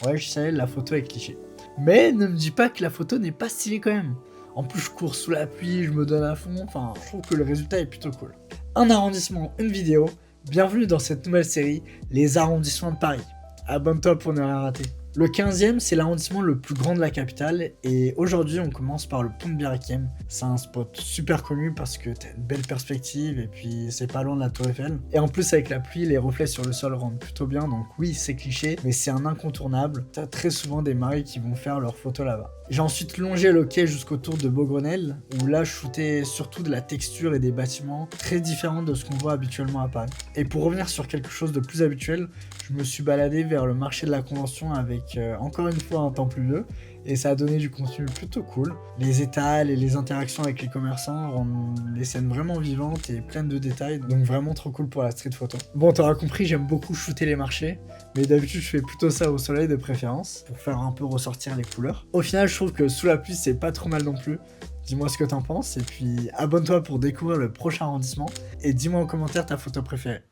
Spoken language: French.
Ouais, je sais, la photo est cliché. Mais ne me dis pas que la photo n'est pas stylée quand même. En plus, je cours sous la pluie, je me donne à fond, enfin, je trouve que le résultat est plutôt cool. Un arrondissement, une vidéo. Bienvenue dans cette nouvelle série, les arrondissements de Paris. Abonne-toi pour ne rien rater. Le 15e, c'est l'arrondissement le plus grand de la capitale, et aujourd'hui, on commence par le pont de Bir Hakeim. C'est un spot super connu parce que t'as une belle perspective, et puis c'est pas loin de la Tour Eiffel. Et en plus, avec la pluie, les reflets sur le sol rendent plutôt bien, donc oui, c'est cliché, mais c'est un incontournable. T'as très souvent des maris qui vont faire leurs photos là-bas. J'ai ensuite longé le quai jusqu'au tour de Beaugrenelle, où là, je shootais surtout de la texture et des bâtiments très différents de ce qu'on voit habituellement à Paris. Et pour revenir sur quelque chose de plus habituel, je me suis baladé vers le marché de la Convention avec encore une fois un temps pluvieux et ça a donné du contenu plutôt cool. Les étals et les interactions avec les commerçants rendent les scènes vraiment vivantes et pleines de détails, donc vraiment trop cool pour la street photo. Bon, t'auras compris, j'aime beaucoup shooter les marchés, mais d'habitude je fais plutôt ça au soleil de préférence pour faire un peu ressortir les couleurs. Au final, je trouve que sous la pluie c'est pas trop mal non plus. Dis-moi ce que t'en penses et puis abonne-toi pour découvrir le prochain arrondissement et dis-moi en commentaire ta photo préférée.